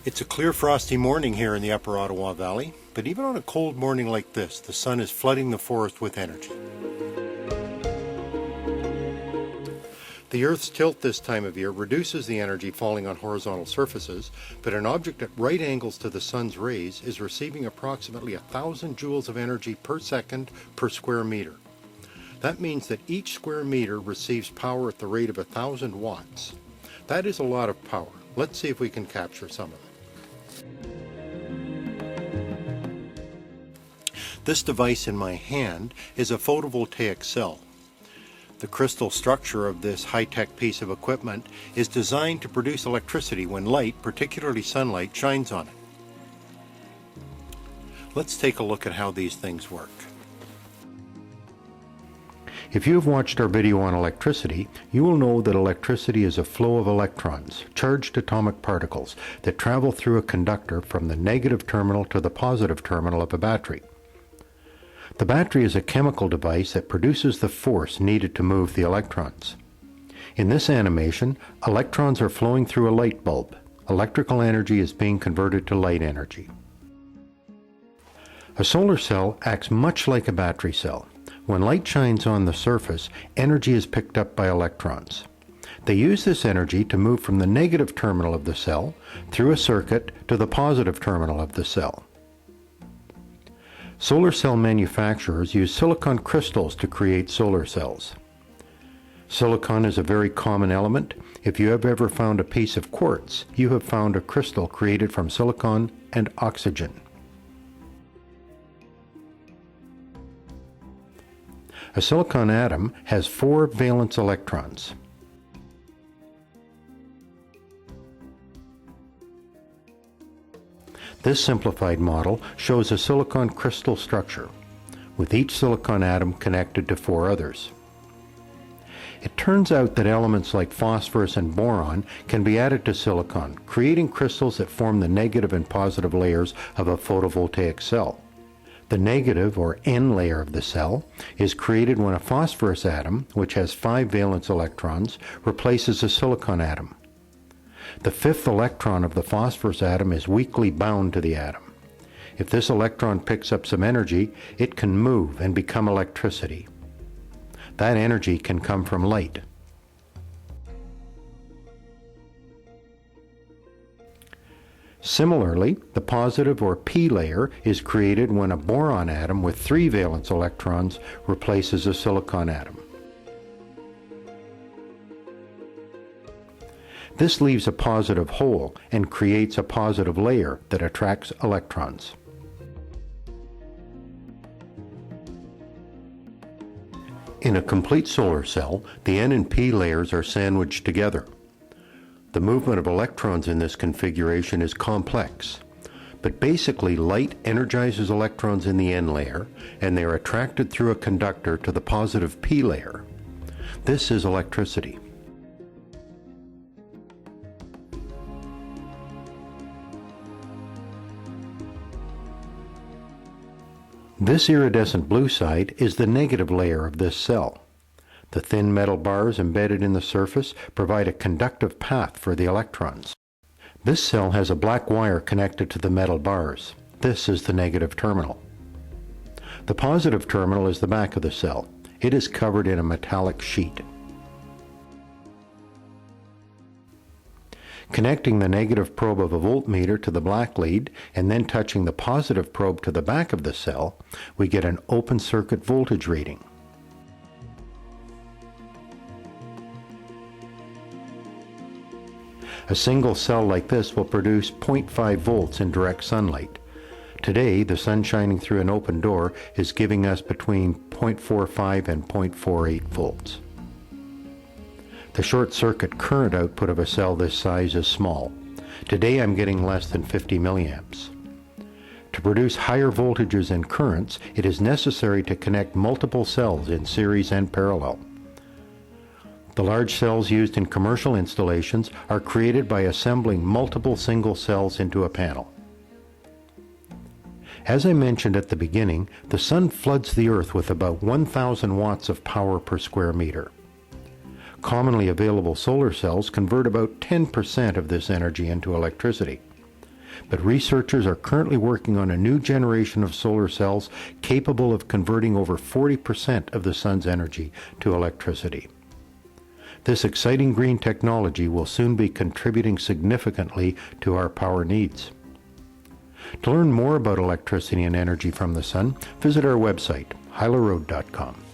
It's a clear, frosty morning here in the Upper Ottawa Valley, but even on a cold morning like this, the sun is flooding the forest with energy. The Earth's tilt this time of year reduces the energy falling on horizontal surfaces, but an object at right angles to the sun's rays is receiving approximately 1,000 joules of energy per second per square meter. That means that each square meter receives power at the rate of 1,000 watts. That is a lot of power. Let's see if we can capture some of it. This device in my hand is a photovoltaic cell. The crystal structure of this high-tech piece of equipment is designed to produce electricity when light, particularly sunlight, shines on it. Let's take a look at how these things work. If you have watched our video on electricity, you will know that electricity is a flow of electrons, charged atomic particles, that travel through a conductor from the negative terminal to the positive terminal of a battery. The battery is a chemical device that produces the force needed to move the electrons. In this animation, electrons are flowing through a light bulb. Electrical energy is being converted to light energy. A solar cell acts much like a battery cell. When light shines on the surface, energy is picked up by electrons. They use this energy to move from the negative terminal of the cell through a circuit to the positive terminal of the cell. Solar cell manufacturers use silicon crystals to create solar cells. Silicon is a very common element. If you have ever found a piece of quartz, you have found a crystal created from silicon and oxygen. A silicon atom has 4 valence electrons. This simplified model shows a silicon crystal structure, with each silicon atom connected to 4 others. It turns out that elements like phosphorus and boron can be added to silicon, creating crystals that form the negative and positive layers of a photovoltaic cell. The negative, or N layer of the cell, is created when a phosphorus atom, which has 5 valence electrons, replaces a silicon atom. The 5th electron of the phosphorus atom is weakly bound to the atom. If this electron picks up some energy, it can move and become electricity. That energy can come from light. Similarly, the positive, or P layer, is created when a boron atom with 3 valence electrons replaces a silicon atom. This leaves a positive hole and creates a positive layer that attracts electrons. In a complete solar cell, the N and P layers are sandwiched together. The movement of electrons in this configuration is complex, but basically light energizes electrons in the N layer, and they are attracted through a conductor to the positive P layer. This is electricity. This iridescent blue side is the negative layer of this cell. The thin metal bars embedded in the surface provide a conductive path for the electrons. This cell has a black wire connected to the metal bars. This is the negative terminal. The positive terminal is the back of the cell. It is covered in a metallic sheet. Connecting the negative probe of a voltmeter to the black lead and then touching the positive probe to the back of the cell, we get an open circuit voltage reading. A single cell like this will produce 0.5 volts in direct sunlight. Today, the sun shining through an open door is giving us between 0.45 and 0.48 volts. The short circuit current output of a cell this size is small. Today I'm getting less than 50 milliamps. To produce higher voltages and currents, it is necessary to connect multiple cells in series and parallel. The large cells used in commercial installations are created by assembling multiple single cells into a panel. As I mentioned at the beginning, the sun floods the Earth with about 1,000 watts of power per square meter. Commonly available solar cells convert about 10% of this energy into electricity. but researchers are currently working on a new generation of solar cells capable of converting over 40% of the sun's energy to electricity. This exciting green technology will soon be contributing significantly to our power needs. To learn more about electricity and energy from the sun, visit our website, hylaroad.com.